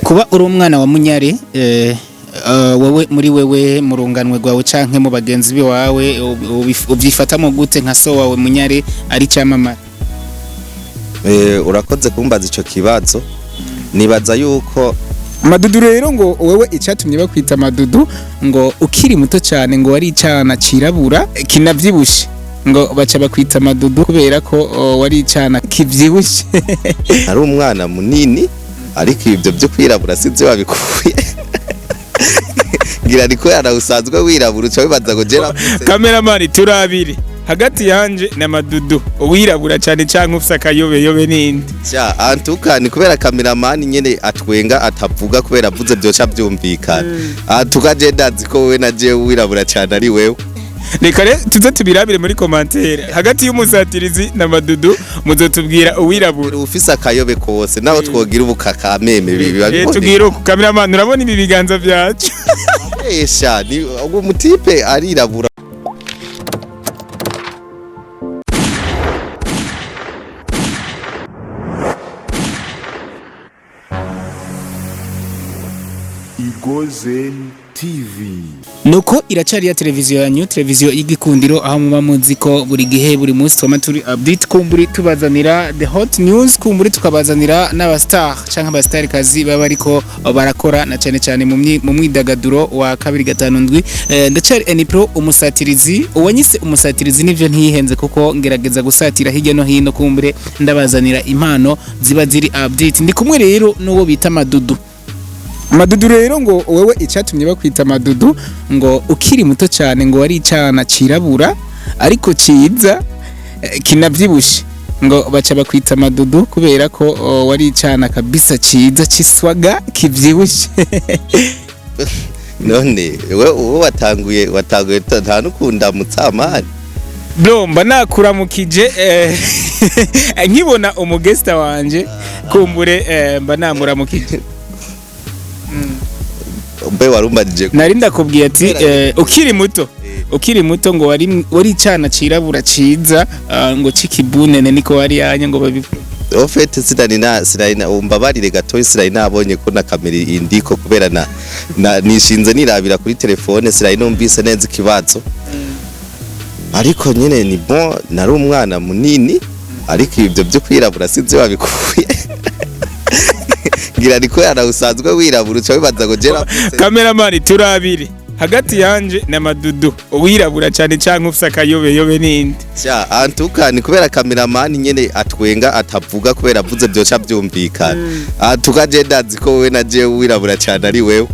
Kuba uri umwana wa Munyare wowe muri wewe mu runganwe rwawe canke mu bagenzi biwawe ubyifatamo gute nka so wawe Munyare ari cyamamara? Urakoze kumbaza ico kibazo. Nibaza yuko Madudu rero ngo wewe icyatumye bakwita Madudu ngo ukiri muto cyane ngo wari icana cirabura kinavyibushe ngo baca bakwita Madudu kubera ko wari icana kivyibushe. ari umwana munini ariko ibyo byo kwirabura sinzi wabikuye. Ngira ariko yarawusanzwe wirabura uca bibaza ngo jera cameraman turabire hagati yanje na Madudu uwirabura cyane canke ufisa akayobe nindi ja antuka ni kubera cameraman nyene atwenga atavuga kubera avuze byoca byumvikana. Antuka je ndazi ko wewe na je wirabura cyane ari wewe. Reka rero tuze tubirabire muri commentaire hagati y'umusatirizi na Madudu muzotubwira uwirabura ufisa akayobe kose naho twogira ubukaka meme biba bibone. Tugira ku cameraman urabona ibi biganza byacu. Esha ni uwo mutipe arirabura. Igozen TV. Nuko iracari ya televiziyo yanyu, televiziyo y'igikundiro aho muba muzi ko buri gihe buri munsi twama turi update kumburi tubazanira the hot news kumburi tukabazanira n'abastar canke abastar kazi baba ariko barakora na cyane cyane mu mwidagaduro wa 257 ndacari Enipro umusatirizi uwanyise umusatirizi nivyo ntihenze kuko ngerageza gusatira hirya no hino kumbure ndabazanira impano ziba ziri update ndi kumwe rero n'uwo bita Madudu. Madudu rero ngo wewe icyatumye bakwita Madudu ngo ukiri muto cyane ngo wari icana cirabura ariko ciza kinavyibushe ngo baca bakwita Madudu kubera ko wari icana kabisa ciza ciswaga kivyibushe. None wewe watanguye ntanukunda mutsamani bro mba nakuramukije nkibona umugesta wanje kumbure mba namuramukije. Mbe warumbanije nari ndakubwiye ati ukiri muto ngo wari icana cirabura ciza ngo cikibunene niko wari yanye ngo babivuga. Ofete sinari umbabarire gato sinari nabonye ko na kamera indiko kubera nishinze nirabira kuri telefone sinari numvise neza ikibazo. Ariko nyene ni bon nari umwana munini ariko ibyo byo kwirabura sinzi wabikuye. Ngira ariko yarawusanzwe wirabura uca bibaza ngo jera cameraman turabire hagati yanje na Madudu uwirabura cyane canke ufisa akayobe nindi ja antuka ni kubera cameraman nyene atwenga atavuga kubera avuze byoca byumvikana. Antuka je ndazi ko wewe na je wirabura cyane ari wewe.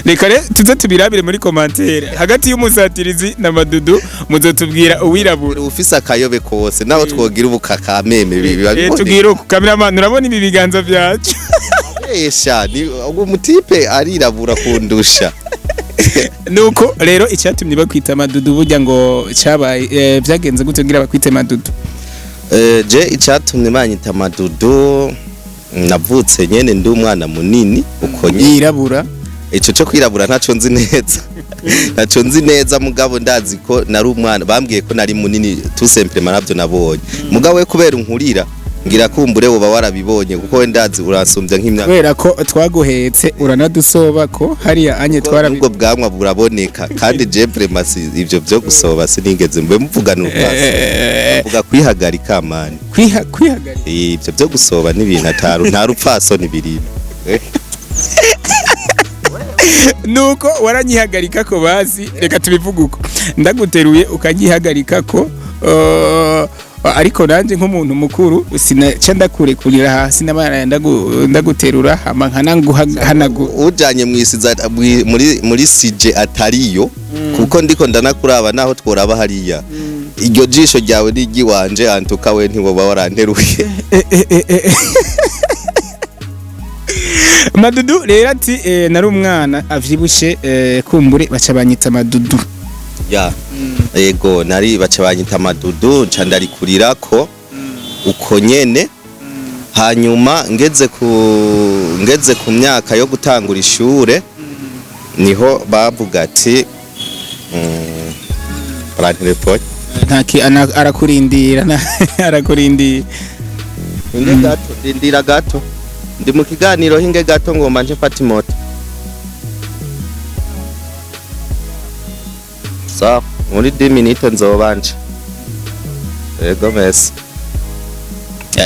Reka rero tuze tubirabire muri commentaire hagati y'umusatirizi na Madudu muzotubwira uwirabura ufisa akayobe kose naho twogira ubukaka meme biba bibone. Tugira ku cameraman urabona ibi biganza byacu. Esha ni uwo mutipe arirabura kundusha. Nuko rero icyatumye bakwita Madudu burya ngo cyabaye byagenze gute ngira bakwite Madudu? Je icyatumye banyita Madudu navutse nyene ndi umwana munini uko yirabura. Ico cyo kwirabura ntaco nzi neza. Ntaco nzi neza mugabo ndazi ko nari umwana bambwiye ko nari munini tout simplement navyo nabonye. Mugabo we kubera unkurira ngira kumbure woba warabibonye kuko we ndazi uransumbya nk'imyaka kubera ko twaguhetse uranadusoba ko hariya anye twarabwo bwamwa buraboneka kandi je premasi ivyo byo gusoba sinigeze mbe muvugana ubwase uvuga kwihagarika amani kwihagarika ivyo byo gusoba n'ibintu nta rupfaso nibirimo. Nuko waranyihagarika ko bazi reka tubivuga uko ndaguteruye ukanyihagarika ko ariko nanje nk'umuntu mukuru sinaca ndakurekurira hasi n'abana ndaguterura hama nkananguhanagu ujanye mwisiza muri sije atariyo kuko ndiko ndanakuraba naho tworaba hariya iryo jisho ryawe n'igi wanje antuka we ntiboba waranteruye. Madudu rero ati nari umwana avyibushe kumbure baca banyita Madudu ya yego nari baca banyita Madudu candari kurirako uko nyene hanyuma ngeze ku myaka yo gutangura ishure niho bavuga ati telefone ntaki arakurindira inde gato ndindira gato ndi mu kiganiro hinge gato ngomba nje mfata imoto. Sawa, muri 10 minutes nzobanje. Ego mesi.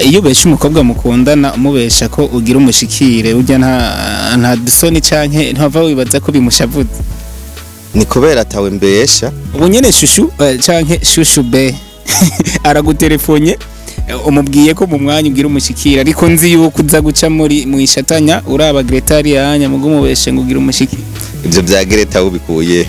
Iyo ubesha umukobwa mukundana umubesha ko ugira umushikire urya nta dusoni canke ntava wibaza ko bimushavuze. Ni kubera atawe mbesha. Ubu nyene shushu canke shushu be aragutelefone umubwiye ko mu mwanya ugira umushikira ariko nzi yuko uza guca muri mu ishatanya uraba Gretarianya mugo umubeshe ngo ugira umushikira. Ivyo vya Greta ubikuye.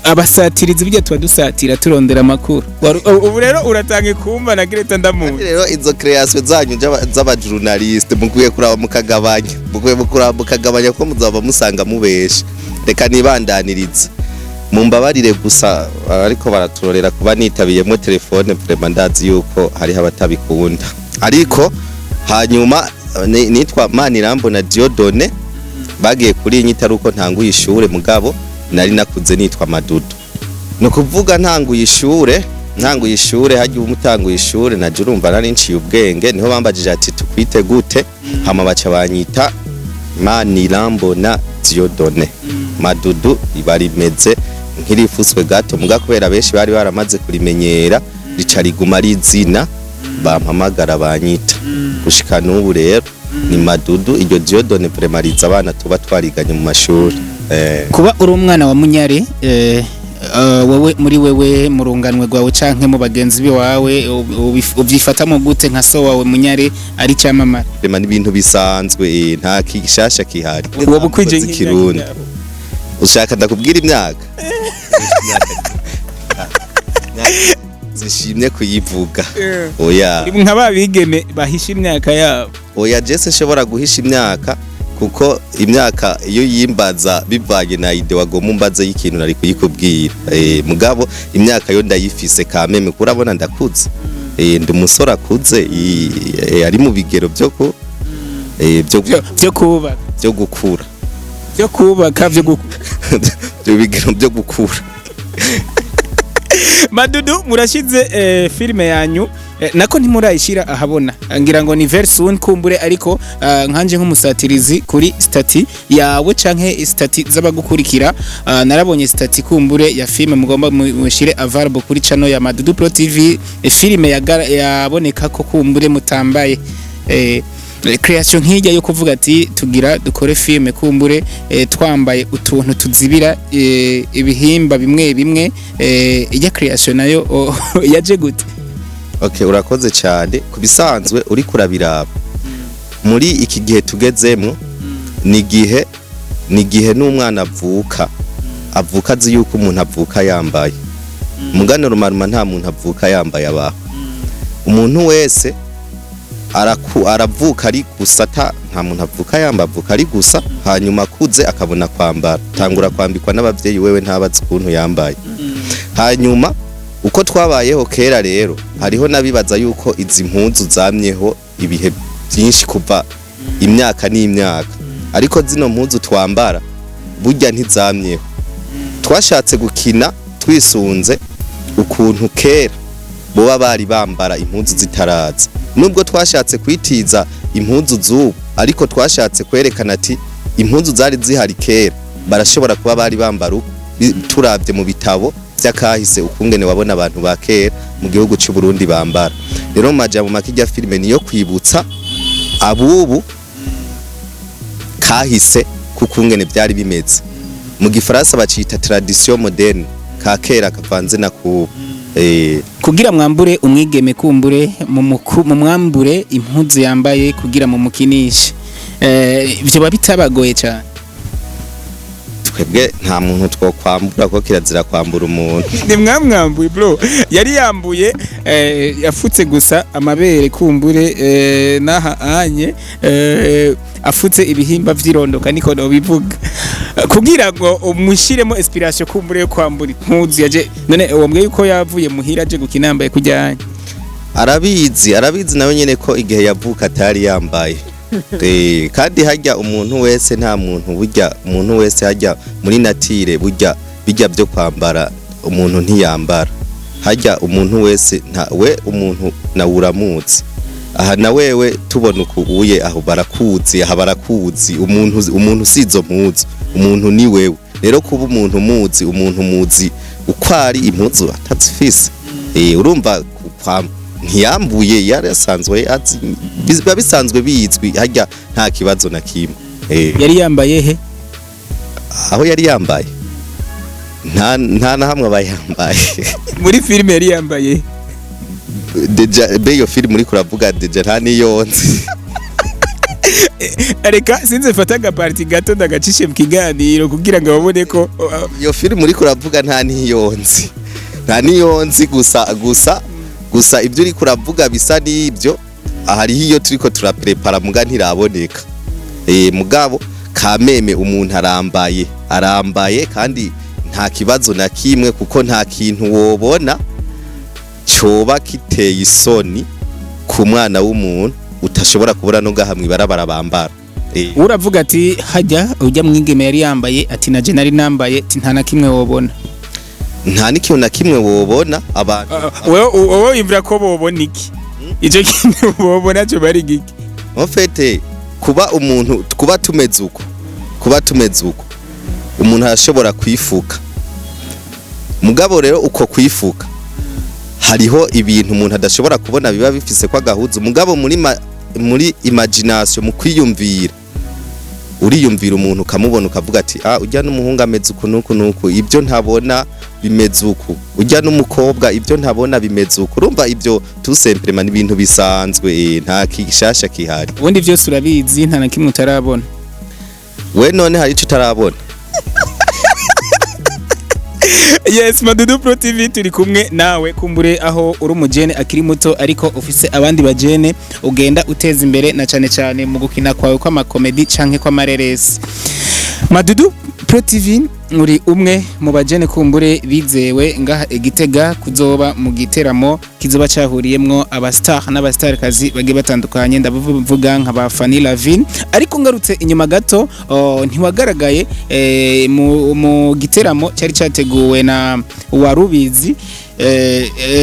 Abasatirizi bijya tuba dusatira turondera makuru. Ubu rero uratange kumva na Greta ndamuzi. Rero izo creation zanyu z'aba journaliste mukuye kuraba mukagabanya. Mukuye kuraba mukagabanya ko muzaba musanga mubesha. Reka nibandaniriza. Mumbabarire gusa ariko baraturorera kuba nitabiyemo telefone vraiment ndazi yuko hari abatabikunda. Ariko hanyuma nitwa Manirambo na Diodone bagiye kuri nyitaruko ntanguye ishure mugabo nari nakuze nitwa Madudu. No kuvuga ntanguye ishure hagiye umutanguye ishure naje urumva nari nciye ubwenge niho bambajije ati tukwite gute hama baca banyita Manirambo na Diodone. Madudu ibarimeze nkirifuswe gato muga kubera benshi bari baramaze kurimenyera rica riguma ari izina bampamagara banyita gushika n'ubu rero ni Madudu. Iryo Diodone vraiment riza abana tuba twariganye mu mashuri. Kuba uri umwana wa Munyare wowe muri wewe murunganwe gwawe canke mu bagenzi biwawe ubyifatamo gute nka so wawe Munyare ari cyamamara? Rema n'ibintu bisanzwe nta kishasha kihari. Wowe ukwije Kirundi. Ushaka ndakubwira imyaka? Zishimye kuyivuga. Oya. Nka babigeme bahisha imyaka yabo. Oya Jesse shobora guhisha imyaka kuko imyaka iyo yimbaza bivanye na ide wagoma umbaze y'ikintu nari kuyikubwira. Mugabo imyaka yo ndayifise kameme kurabona ndakuze. Ndi umusore akuze ari mu bigero byo kubaka byo gukura. Byo kubaka byo bigero byo gukura. Madudu murashize filime yanyu nako ntimurayishira ahabona ngira ngo ni version kumbure ariko nkanje nk'umusatirizi kuri stati yawe canke stati z'abagukurikira narabonye stati kumbure ya filime mugomba mushire available kuri channel ya Madudu Pro TV. Filime yaboneka ko kumbure mutambaye creation nkijya yo kuvuga ati tugira dukore filme kumbure twambaye utuntu tuzibira ibihimba bimwe ijya creation nayo yaje gute? Okay, urakoze cyane kubisanzwe uri kurabiraba muri iki gihe tugezemo ni gihe n'umwana avuka azi yuko umuntu avuka yambaye mugano rumaruma nta muntu avuka yambaye abaho. Umuntu wese aravuka ari gusa nta muntu avuka yambaye avuka ari gusa hanyuma akuze akabona kwambara tangura kwambikwa n'abavyeyi wewe ntabazi ukuntu yambaye. Hanyuma uko twabayeho kera rero hariho nabibaza yuko izi mpunzu zamyeho ibihe byinshi kuva imyaka n'imyaka ariko zino mpunzu twambara burya ntizamyeho. Twashatse gukina twisunze ukuntu kera boba bari bambara impunzu zitaraza nubwo twashatse kwitiza impunzu z'ubu ariko twashatse kwerekana ati impunzu zari zihari kera barashobora kuba bari bambara turavye mu bitabo byakahise ukungene wabona abantu ba kera mu gihugu cy'u Burundi bambara. Rero majambo makijya filime niyo kwibutsa abubu kahise kukungene byari bimeze. Mu gifaransa bacita tradition moderne ka kera kavanze na kubu. Kugira mwambure umwigeme kumbure mu mwambure impuzu yambaye kugira mu mukinishe ivyo babitabagoye cyane. Twebwe nta muntu twokwambura ko kirazira kwambura umuntu. Ni mwamwambuye bro yari yambuye yafutse gusa amabere kumbure naha anye afutse ibihimba vyirondoka niko no bivuga kugira ngo umushiremo inspiration kumbure yo kwambura impuzu yaje none wambwe yuko yavuye muhira aje gukinambaye kujyanye. Arabizi nawe nyene ko igihe yavuka atari yambaye. Kandi hajya umuntu wese nta muntu burya umuntu wese hajya muri natire burya bijya byo kwambara umuntu ntiyambara. Hajya umuntu wese we umuntu na uramutse aha na wewe tubona ukubuye aho barakuzi umuntu sizo mpuzu umuntu ni wewe rero kuba umuntu muzi ukwari impuzu atazifise urumva ntiyambuye yarasanzwe biba bisanzwe bizwi hajya nta kibazo na kimwe yari yambaye he aho yari yambaye nta na hamwe abayambaye muri filime yari yambaye deja beyo film muri kuravuga deja nta niyonzi reka sinze fataga party gato ndagacishe mu kiganiro kugira ngo babone ko iyo film muri kuravuga nta niyonzi gusa ibyo uri kuravuga bisa n'ibyo ahari iyo turiko turaprepara muga ntiraboneka mugabo kameme umuntu arambaye kandi nta kibazo na kimwe kuko nta kintu wobona coba kiteye isoni ku mwana w'umuntu utashobora kubura no gahamwe barabara bambara uravuga ati hajya ujya mwingeme yari yambaye ati na je nari nambaye ati nta na kimwe wobona nta n'ikintu na kimwe wobona abantu wowe imvira ko bobona iki ico kintu bobona cyo bari giki ofete kuba tumeze uko umuntu arashobora kwifuka mugabo rero uko kwifuka hariho ibintu umuntu adashobora kubona biba bifise kwa gahuzu mugabo muri imagination mu kwiyumvira uriyumvira umuntu kamubona ukavuga ati ujya n'umuhungu ameze uku nuku ibyo ntabona bimeze uku ujya n'umukobwa ibyo ntabona bimeze uku urumva ibyo tusemprema ni ibintu bisanzwe nta kishasha kihari ubundi byose urabizi nta na kimwe utarabona we none hari ico utarabona Yes, Madudu Pro TV turi kumwe nawe kumbure aho uri umujene akiri muto ariko ufise abandi bajene ugenda uteza imbere na cyane mu gukina kwawe kwa makomedi canke kwa mareresi. Madudu Pro TV uri umwe mu bajene kumbure bizewe ngaha Igitega kuzoba mu giteramo kizoba cyahuriyemwo abastar n'abastarkazi bagiye batandukanye ndavuga nka ba Fanny Lavin ariko ngarutse inyuma gato ntiwagaragaye mu giteramo cyari cyateguwe na Warubizi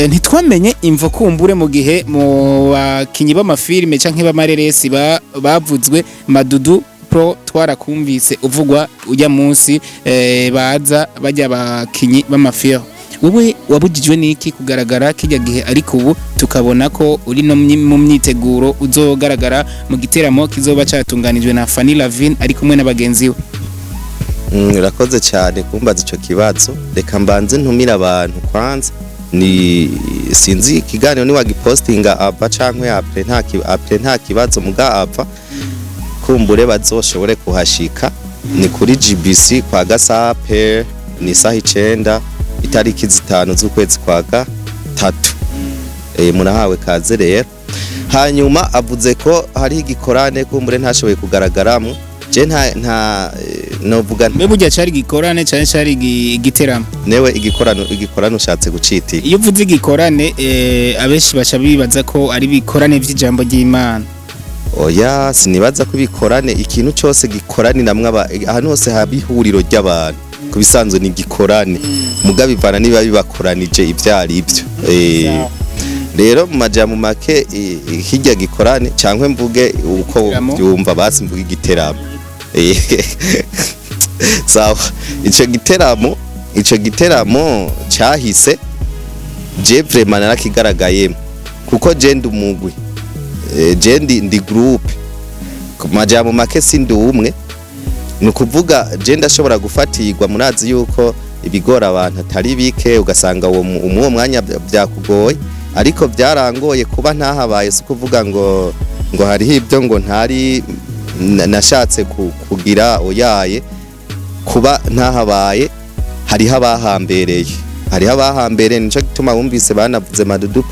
ntitwamenye imvo kumbure mu gihe mu bakinyi b'amafilme canke b'amareresi bavuzwe Madudu Pro twarakumvise uvugwa ujya munsi baza bajya bakinyi b'amafilme wowe wabujijwe niki kugaragara kijya gihe ariko ubu tukabona ko uri no mu myiteguro uzogaragara mu giteramo kizoba cyatunganijwe na Fanny Lavin ari kumwe n'abagenzi we urakoze cyane kumbaza ico kibazo reka mbanze ntumira abantu kwanza ni sinzi ikiganiro ni wagipostinga ava cankwe apre nta kibazo muga ava kumbure bazoshobore kuhashika ni kuri GBC kwa Gasape ni saha 9 itariki 5 z'ukwezi kwa gatatu murahawe kaze rero hanyuma avuze ko hari igikorane kumbure ntashoboye kugaragaramo je nta novuga mbe burya cyari gikorane cyane cyari igiteramo newe igikorano ushatse guciti iyo uvuze igikorane abeshi baca bibaza ko ari bikorane vy'ijambo ry'Imana oya sinibaza ko bikorane ikintu cyose gikorane namwe ahantu hose habihuriro ry'abantu kubisanzwe ni gikorane mugabe ivana niba bibakoranije ivyari ibyo rero mu majambo make hirya gikorane cankwe mvuge uko byumva basi mvuge igiteramo sawa ico giteramo cyahise je vraiment narakigaragayemo kuko je ndi umugwi je ndi groupe ku majambo make sindi umwe ni kuvuga je ndashobora gufatirwa murazi yuko ibigora abantu atari bike ugasanga uwo mwanya byakugoye ariko byarangoye kuba ntahabaye so kuvuga ngo hariho ibyo ngo ntari nashatse kugira oyaye kuba ntahabaye hariho abahambereye nico gituma bumvise banavuze Madudu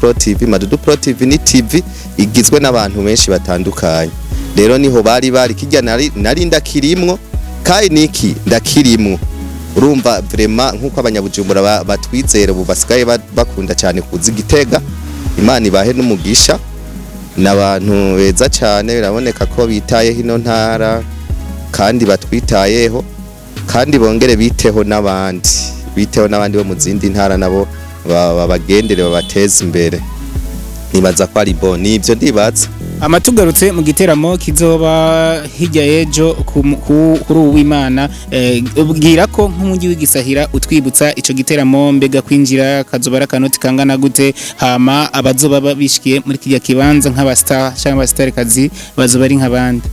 Pro TV ni TV igizwe n'abantu benshi batandukanye rero niho bari kijya nari ndakirimwo kai niki ndakirimwo urumva vraiment nkuko abanyabujumbura batwizera ubu basigaye bakunda cyane kuzi Gitega Imana ibahe n'umugisha n'abantu beza cyane biraboneka ko bitaye hino ntara kandi batwitayeho kandi bongere biteho n'abandi bo mu zindi ntara nabo babagendere babateza imbere nibaza ko ari bon nivyo ndibaza. Amatugarutse mu giteramo kizoba hirya y'ejo kuri uw'Imana, ubwira ko nk'umujyi w'igisahira utwibutsa ico giteramo, mbega kwinjira kazobara kanoti kangana gute, hama abazoba babishikiye muri kijya kibanza nk'abastar cyangwa abastarikazi bazoba ari nk'abandi.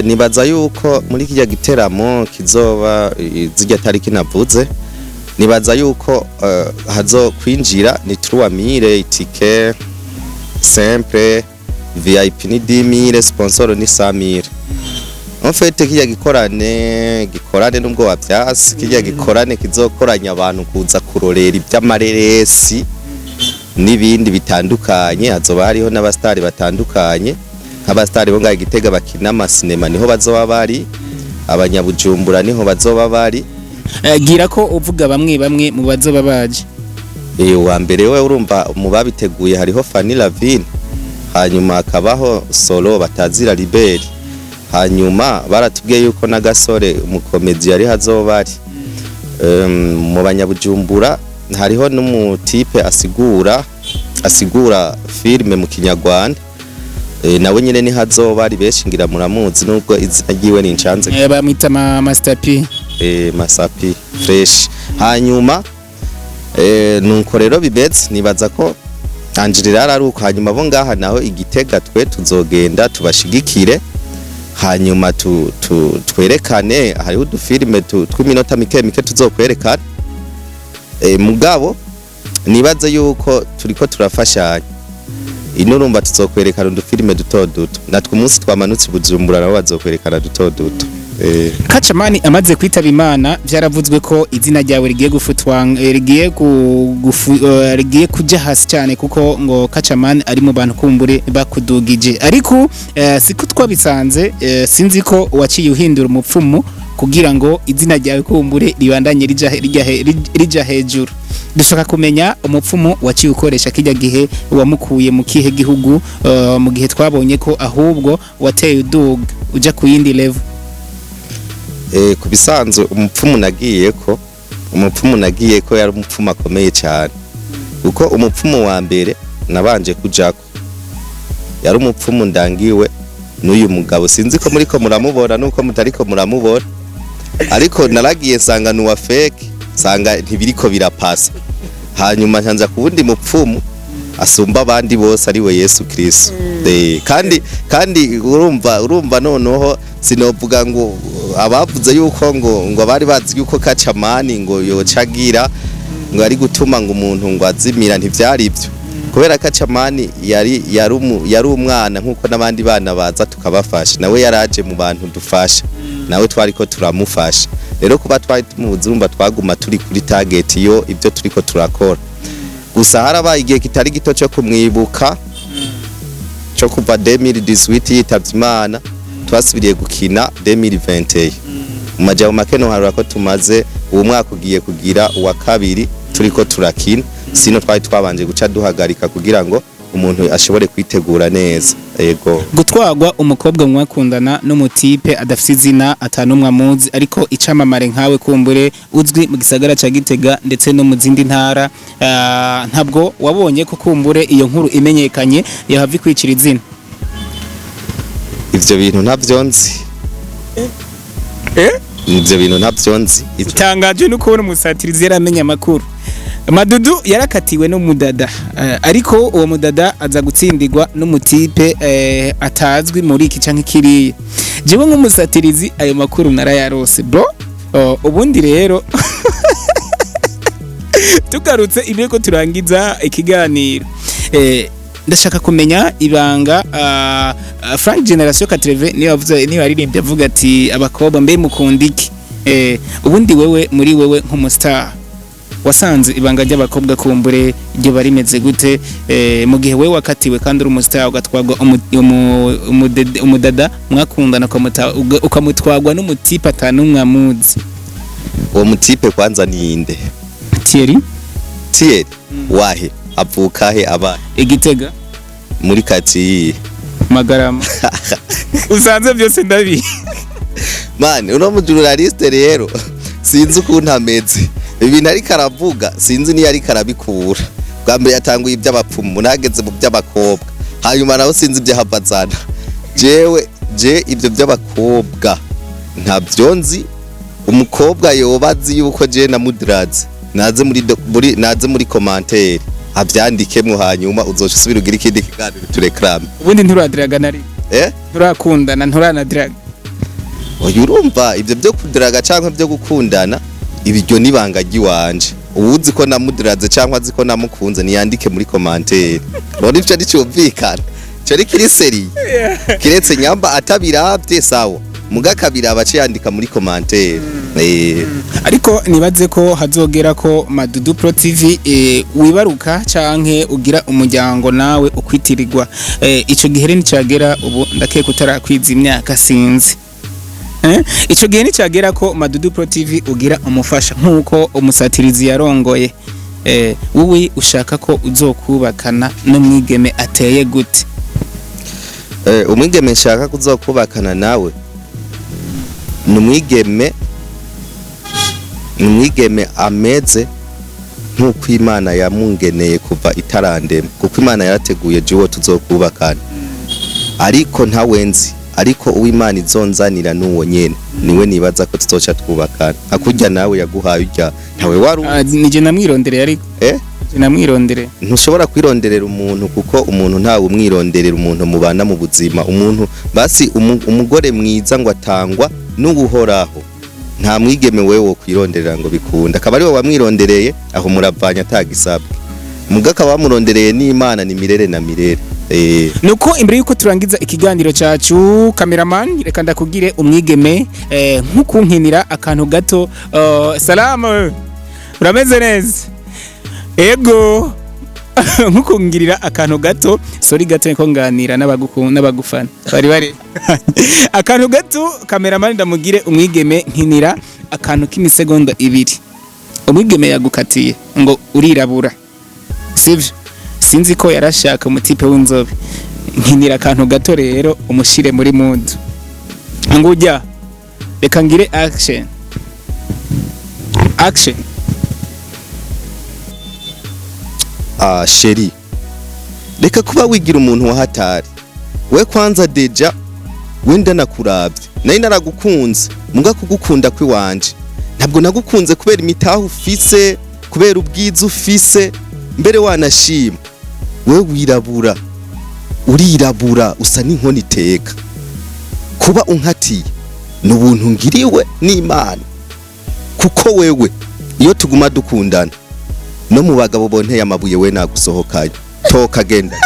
Nibaza yuko muri kijya giteramo kizoba zijya tariki navuze, nibaza yuko hazo kwinjira ni 3000 itike simple, VIP ni 10000, sponsor ni 100000. En fait kijya gikorane nubwo wavyasi, kijya gikorane kizokoranya abantu kuza kurorera iby'amareresi n'ibindi bitandukanye, hazoba hariho n'abastari batandukanye, nk'abastari bo ngaho Gitega bakina amasinema niho bazoba bari, abanyabujumbura niho bazoba bari. Gira ko uvuga bamwe mu bazoba baje. Wa mbere we urumva mu babiteguye hariho Fanny Lavine, hanyuma akabaho Solo batazira Liberi, hanyuma baratubwiye yuko n'agasore umukomedi yari hazoba ari. Mu banyabujumbura hariho n'umutipe asigura filme mu Kinyarwanda, nawe nyine ni hazoba ari, benshi ngira muramuzi nubwo izina ryiwe ni Nshanze. Bamwita Masapi. Masapi fresh. Hanyuma nuko rero bibetse, nibaza ko Angelina ari uko, hanyuma bo ngaha naho Igitega twe tuzogenda tubashigikire, hanyuma twerekane, hariho udufilme tw'iminota mike tuzokwerekana. Mugabo nibaza yuko turiko turafashanya, inurumva tuzokwerekana udufilme duto natwe umunsi twamanutse Bujumbura nabo bazokwerekana duto. Kacamani amaze kwitaba Imana, byaravuzwe ko izina ryawe rigiye gufutwa, rigiye kuja hasi cyane, kuko ngo Kacamani ari mu bantu kumbure bakudugije, ariko siko twabisanze. Sinzi ko waciye uhindura umupfumu kugira ngo izina ryawe kumbure ribandanye rija hejuru. Dushaka kumenya umupfumu waciye ukoresha kijya gihe wamukuye mu kihe gihugu, mu gihe twabonye ko ahubwo wateye uduga uja ku yindi level. Kubisanzwe umupfumu nagiye ko yari umupfumu akomeye cyane, kuko umupfumu wa mbere nabanje kujako yari umupfumu ndangiwe n'uyu mugabo, sinzi ko muriko muramubona nuko mutariko muramubona, ariko naragiye sanga nuwa fake, sanga ntibiriko birapasa, hanyuma ntanza kubundi mupfumu asumba abandi bose ari we Yesu Kristo. kandi urumva noneho sinovuga ngo abavuze yuko ngo bari bazi yuko Kacamani ngo yocagira ngo ari gutuma ngo umuntu ngo azimira, ntivyari ibyo, kubera Kacamani yari umwana nkuko n'abandi bana baza tukabafasha, nawe yaraje mu bantu dufasha, nawe twariko turamufasha. Rero kuba twari tumuzi, urumva twaguma turi kuri target yo ibyo turiko turakora. Gusa harabaye igihe kitari gito cyo kumwibuka, cyo kuva 2018 yitavye Imana, twasubiriye gukina 2021. Mu majambo make no harura ko tumaze uwo mwaka ugiye kugira uwa kabiri turiko turakina, sino twari twabanje guca duhagarika kugira ngo umuntu ashobore kwitegura neza. Yego, gutwagwa umukobwa mwakundana n'umutipe adafite izina atanumwe amuzi, ariko icamamare nkawe kumbure uzwi mu gisagara ca Gitega ndetse no mu zindi ntara, ntabwo wabonye ko kumbure iyo nkuru imenyekanye yahavi kwicira izina? Ivyo bintu ntavyo nzi. Ivyo bintu ntavyo nzi. Itangaje no kubona umusatirizi yaramenya amakuru. Madudu yarakatiwe n'umudada, ariko uwo mudada aza gutsindirwa n'umutipe atazwi muri iki canke kiriya. Jewe nk'umusatirizi ayo makuru narayarose bro. Ubundi rero tugarutse ibeko turangiza ikiganiro, ndashaka kumenya ibanga Frank Generation 80 niyo aririmbye avuga ati abakobwa mbe mukundiki. Ubundi wewe muri wewe nk'umustar wasanze ibanga ry'abakobwa kumbure iryo barimeze gute, mu gihe wewe wakatiwe kandi uri umustar ugatwagwa umudada mwakundana ukamutwagwa n'umutipe atanumwe amuzi? Uwo mutipe kwanza ni inde? Thierry wahe avuka he? Aba Igitega muri kati Magarama. Usanze byose ndabi man, uno mujurnaliste rero sinzi ukuntu ameze, ibintu ari karavuga sinzi ni yari karabikura, bwa mbere yatanguye iby'abapfumu nageze mu by'abakobwa hanyuma naho sinzi iby'ahabazana je ibyo by'abakobwa ntabyo nzi umukobwa yobazi yuko je na mudraze naze muri commentaire abyandikemwo hanyuma uzoca usubira ugira ikindi kiganiro turekrame ubundi nturadraga nari turakundana nturanadiraga oya urumva ibyo byo kudiraga cyangwa byo gukundana ibiryo nibanga giwanje uwuzi ko namudiraze cyangwa azi ko namukunze niyandike muri commentaire none ivyo nicumvikana cyo kiri seri kiretse nyamba atabiravye sawa mugakabira abace yandika muri commentaire ariko nibaze ko hazogera ko Madudu Pro TV wibaruka canke ugira umuryango nawe ukwitirirwa ico gihe nicagera ubu ndakeka utarakwiza imyaka sinzi ico gihe nicagera ko Madudu Pro TV ugira umufasha nkuko umusatirizi yarongoye wowe ushaka ko uzokubakana no mwigeme ateye gute umwigeme nshaka kuzokubakana nawe numwigeme ameze nkuko Imana yamungeneye kuva itarandema kuko Imana yarateguye jiwo tuzokubakana ariko ntawenzi ariko uw'Imana izonzanira nuwo nyene niwe nibaza ko tuzoca twubakana hakurya nawe yaguhaye ujya ntawe waru nije namwirondereye ariko namwirondere ntushobora kwironderera umuntu kuko umuntu ntawe umwironderera umuntu mubana mu buzima umuntu basi umugore mwiza ngo atangwa n'ubuhoraho nta mwigeme wewe kwironderera ngo bikunda akaba ari we wamwirondereye aho muravanya atagisabwe mugaka bamurondereye n'Imana ni mirere na mirere nuko imbere yuko turangiza ikiganiro cyacu cameraman reka ndakugire umwigeme nkukunkinira akantu gato salama urameze neza ego nkukungirira akantu gato sorry gato ko nganira n'abagufana bari akantu gato cameraman ndamugire umwigeme nkinira akantu k'imisegonda 2 umwigeme yagukatiye ngo urirabura sivyo sinzi ko yarashaka umutipe w'inzobe nkinira akantu gato rero umushire muri mood ngujya reka ngire action sheri reka kuba wigira umuntu wa hatari we kwanza deja wenda nakurabye nari naragukunze muga kugukunda kwiwanje ntabwo nagukunze kubera imitaho ufise kubera ubwiza ufise mbere wanashima we urirabura usa n'inkoni iteka kuba unkatiye n'ubuntu ngiriwe n'Imana kuko wewe iyo tuguma dukundana no mu bagabo bonteye amabuye we nagusohokaye toka genda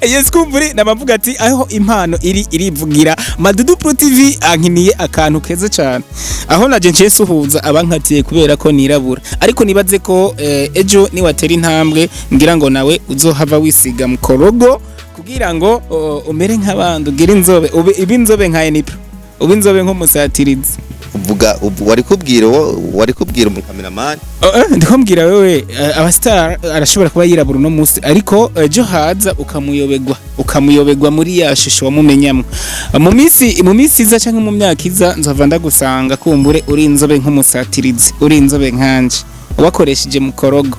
yes kumburi nabavuga ati aho impano irivugira Madudu Pro TV ankiniye akantu keza cyane aho naje ngiye suhuza abankatiye kubera ko nirabura ariko nibaze ko ejo ni watera intambwe ngira ngo nawe uzohava wisiga mukorogo kugira ngo umere nk'abandi ugira inzobe ibinzobe nka Enipro ubinzobe nko musatirizi uvuga wari kubwira umukameraman ndikombwira wewe abastar arashobora kuba yirabura no musi ariko ejo haza ukamuyobegwa muri ya shusho wamumenyamo mu misi iza canke mu myaka iza nzova ndagusanga kumbure uri inzobe nk'umusatirizi uri inzobe nkanje wakoresheje mukorogo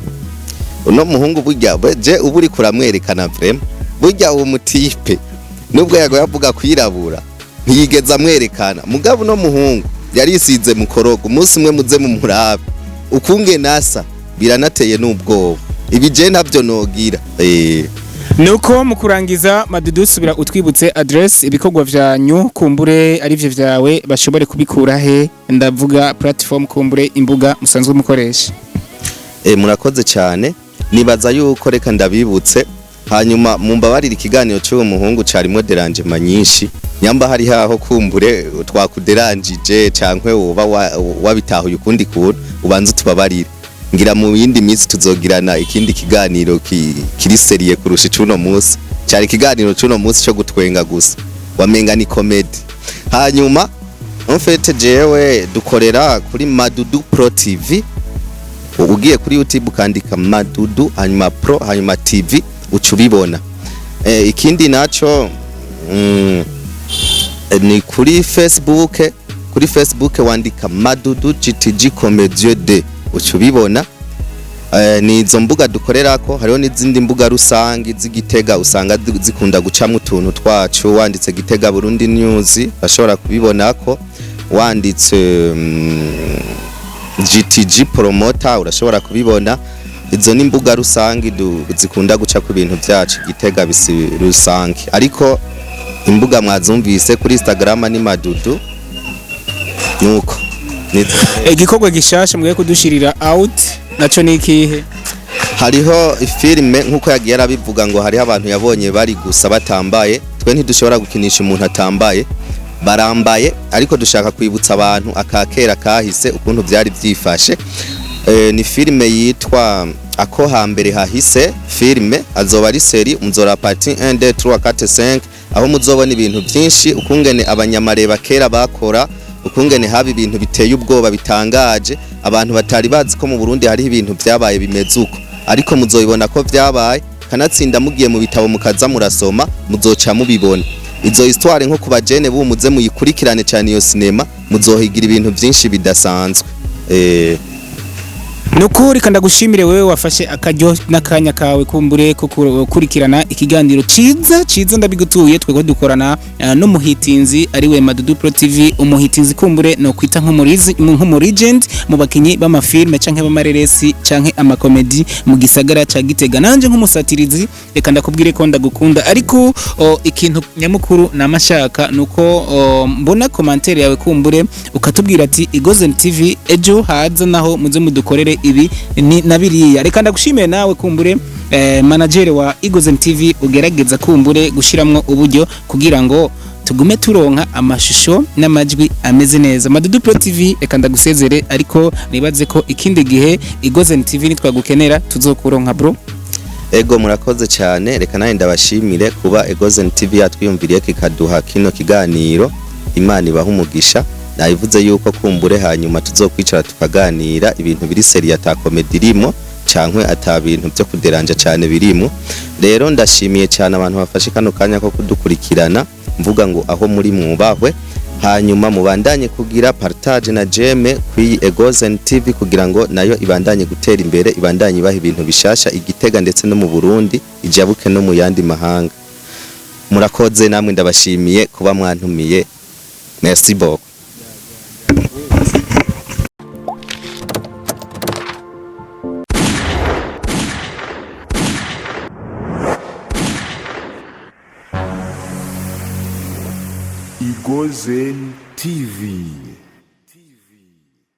uno muhungu burya je uburi kuramwerekana vraiment burya uwo mutipe nubwo yavuga kwirabura ntiyigeza amwerekana mugabo no muhungu yarisize mukorogo umunsi umwe muze mu murabe ukunge nasa biranateye n'ubwoba ibije ntabyo nogira nuko mukurangiza Madudu subira utwibutse address ibikorwa vyanyu kumbure ari byo vyawe bashobore kubikura he ndavuga platform kumbure imbuga musanzwe mukoresha murakoze cyane nibaza yuko reka ndabibutse hanyuma mumbabarira ikiganiro cy'uwo muhungu carimo derangement nyinshi nyamba hari haho kumbure twakuderanjije cankwe woba wabitahuye ukundi kuntu ubanze tubabarira ngira mu yindi minsi tuzogirana ikindi kiganiro kiri seriye kurusha cuno munsi cyari kiganiro cuno munsi cyo gutwenga gusa wamenga ni comedy hanyuma en fait jewe dukorera kuri Madudu Pro TV ugiye kuri YouTube ukandika Madudu hanyuma Pro hanyuma TV ucubibona ikindi naco ni kuri Facebook wandika Madudu GTG Comedieux de ucubibona ni izo mbuga dukorerako. Hariho n'izindi mbuga rusangi z'Igitega usanga zikunda gucamwa utuntu twacu, wanditse Gitega Burundi News bashobora kubibonako, wanditse GTG Promoter urashobora kubibona. Izo ni mbuga rusangi zikunda guca ku bintu byacu Gitega bisi rusangi, ariko imbuga mwazumvise kuri Instagram ni Madudu nuko igikorwa gishasha mwe kudushirira out naco nikihe? Hariho filime nkuko yagiye arabivuga ngo hariho abantu yabonye bari gusa batambaye. Twe ntidushobora gukinisha umuntu atambaye, barambaye, ariko dushaka kwibutsa abantu akakera kahise ukuntu byari byifashe. Ni filime yitwa Ako hambere hahise. Filime azoba ari seri, muzora partie 1 2 3 4 5, aho muzobona ibintu byinshi, ukungene abanyamareba kera bakora, ukungene haba ibintu biteye ubwoba bitangaje, abantu batari bazi ko mu Burundi hari ibintu byabaye bimeze uko, ariko muzoyibona ko byabaye, kanatsinda mugiye mu bitabo mukaza murasoma muzoca mubibona. Izo histoire nko kubajene bumuze muyikurikirane cyane iyo sinema, muzohigira ibintu byinshi bidasanzwe. Nukuri kandi gushimire wewe wafashe akaryo n'akanya kawe kumbure kukurikirana ikiganiro ciza ndabigutuye twego dukorana n'umuhitinzi ari we Madudu Pro TV. Umuhitinzi kumbure no kwita nk'umu legend mu bakinyi b'amafilme canke b'amareresi canke amakomedi mu gisagara ca Gitega. Nanje nk'umusatirizi reka ndakubwire ko ndagukunda, ariko ikintu nyamukuru namashaka nuko mbona commentaire yawe kumbure ukatubwira ati Igoze TV ejo haza naho muze mudukorere ibi ni nabiriya. Reka ndagushimiye nawe kumbure manager wa Igoze TV ugerageza kumbure gushiramwo uburyo kugira ngo tugume turonka amashusho n'amajwi ameze neza. Madudu Pro TV reka ndagusezere, ariko nibaze ko ikindi gihe Igoze TV nitwagukenera tuzokuronka bro. Ego murakoze cyane, reka nawe ndabashimire kuba Igoze TV yatwiyumviriye kikaduha kino kiganiro. Imana ibaha umugisha. Nayivuze yuko kumbure hanyuma tuzokwicara tukaganira ibintu biri seri ata comedy irimo cankwe ata bintu byo kuderanja cyane birimo. Rero ndashimiye cyane abantu bafashe kano kanya ko kudukurikirana, mvuga ngo aho muri mwubahwe, hanyuma mubandanye kugira partage na jeme kwi Igoze TV kugira ngo nayo ibandanye gutera imbere, ibandanye ibaha ibintu bishasha Igitega ndetse no mu Burundi, ijabuke no mu yandi mahanga. Murakoze namwe ndabashimiye kuba mwantumiye. Merci beaucoup. Igoze TV.